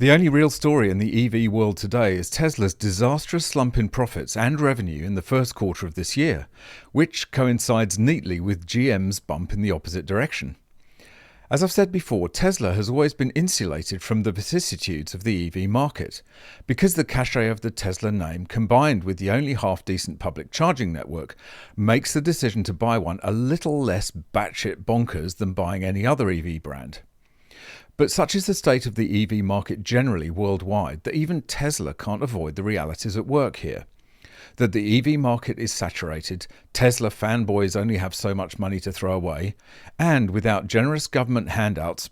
The only real story in the EV world today is Tesla's disastrous slump in profits and revenue in the first quarter of this year, which coincides neatly with GM's bump in the opposite direction. As I've said before, Tesla has always been insulated from the vicissitudes of the EV market, because the cachet of the Tesla name, combined with the only half-decent public charging network, makes the decision to buy one a little less batshit bonkers than buying any other EV brand. But such is the state of the EV market generally worldwide that even Tesla can't avoid the realities at work here. That the EV market is saturated, Tesla fanboys only have so much money to throw away, and without generous government handouts,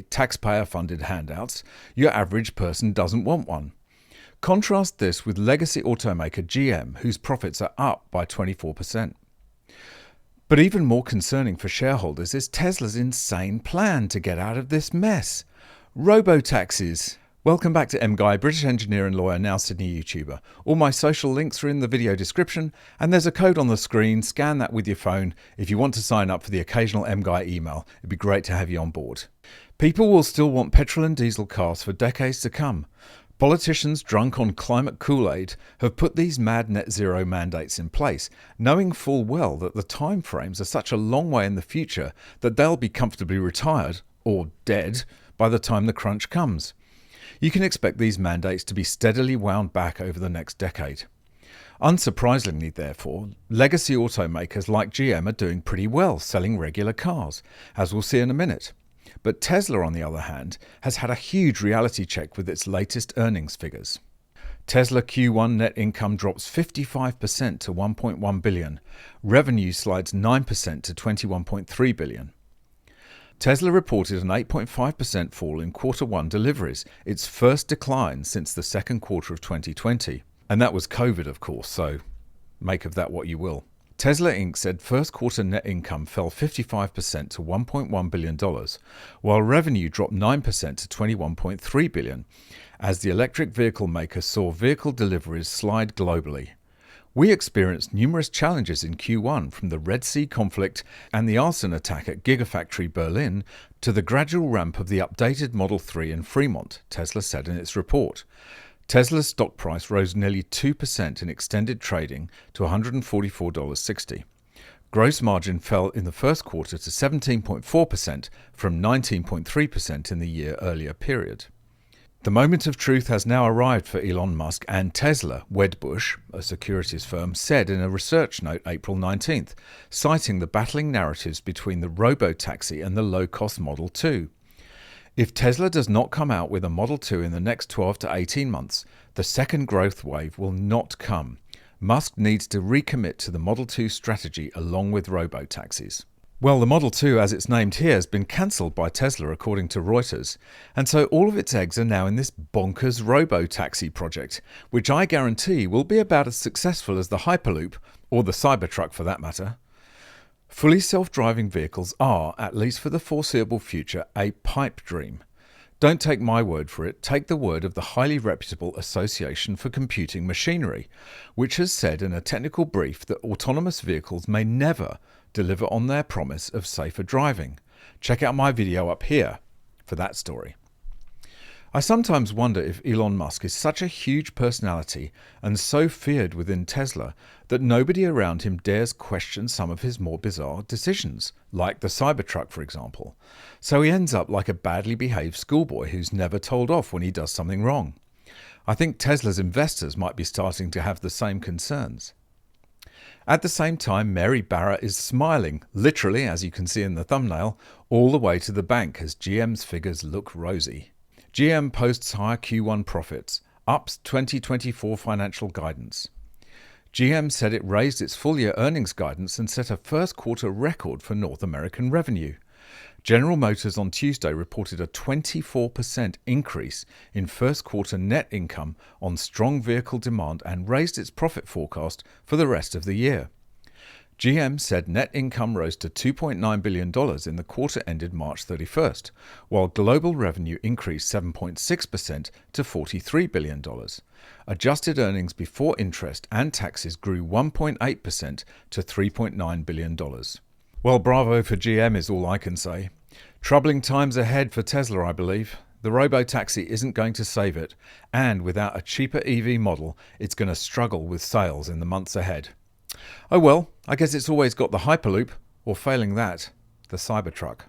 taxpayer-funded handouts, your average person doesn't want one. Contrast this with legacy automaker GM, whose profits are up by 24%. But even more concerning for shareholders is Tesla's insane plan to get out of this mess. Robotaxis. Welcome back to MGUY, British engineer and lawyer, now Sydney YouTuber. All my social links are in the video description, and there's a code on the screen. Scan that with your phone if you want to sign up for the occasional MGUY email. It'd be great to have you on board. People will still want petrol and diesel cars for decades to come. Politicians drunk on climate Kool-Aid have put these mad net zero mandates in place, knowing full well that the time frames are such a long way in the future that they'll be comfortably retired, or dead, by the time the crunch comes. You can expect these mandates to be steadily wound back over the next decade. Unsurprisingly, therefore, legacy automakers like GM are doing pretty well selling regular cars, as we'll see in a minute. But Tesla, on the other hand, has had a huge reality check with its latest earnings figures. Tesla Q1 net income drops 55% to $1.1 billion. Revenue slides 9% to $21.3 billion. Tesla reported an 8.5% fall in Q1 deliveries, its first decline since the second quarter of 2020. And that was COVID, of course, so make of that what you will. Tesla Inc. said first quarter net income fell 55% to $1.1 billion, while revenue dropped 9% to $21.3 billion, as the electric vehicle maker saw vehicle deliveries slide globally. We experienced numerous challenges in Q1, from the Red Sea conflict and the arson attack at Gigafactory Berlin to the gradual ramp of the updated Model 3 in Fremont, Tesla said in its report. Tesla's stock price rose nearly 2% in extended trading to $144.60. Gross margin fell in the first quarter to 17.4% from 19.3% in the year earlier period. The moment of truth has now arrived for Elon Musk and Tesla, Wedbush, a securities firm, said in a research note April 19th, citing the battling narratives between the Robotaxi and the low-cost Model 2. If Tesla does not come out with a Model 2 in the next 12 to 18 months, the second growth wave will not come. Musk needs to recommit to the Model 2 strategy along with robotaxis. Well, the Model 2, as it's named here, has been cancelled by Tesla according to Reuters, and so all of its eggs are now in this bonkers robotaxi project, which I guarantee will be about as successful as the Hyperloop, or the Cybertruck for that matter. Fully self-driving vehicles are, at least for the foreseeable future, a pipe dream. Don't take my word for it, take the word of the highly reputable Association for Computing Machinery, which has said in a technical brief that autonomous vehicles may never deliver on their promise of safer driving. Check out my video up here for that story. I sometimes wonder if Elon Musk is such a huge personality and so feared within Tesla that nobody around him dares question some of his more bizarre decisions, like the Cybertruck, for example. So he ends up like a badly behaved schoolboy who's never told off when he does something wrong. I think Tesla's investors might be starting to have the same concerns. At the same time, Mary Barra is smiling, literally, as you can see in the thumbnail, all the way to the bank as GM's figures look rosy. GM posts higher Q1 profits, ups 2024 financial guidance. GM said it raised its full-year earnings guidance and set a first-quarter record for North American revenue. General Motors on Tuesday reported a 24% increase in first-quarter net income on strong vehicle demand and raised its profit forecast for the rest of the year. GM said net income rose to $2.9 billion in the quarter ended March 31st, while global revenue increased 7.6% to $43 billion. Adjusted earnings before interest and taxes grew 1.8% to $3.9 billion. Well, bravo for GM is all I can say. Troubling times ahead for Tesla, I believe. The Robotaxi isn't going to save it, and without a cheaper EV model, it's going to struggle with sales in the months ahead. Oh well, I guess it's always got the Hyperloop, or failing that, the Cybertruck.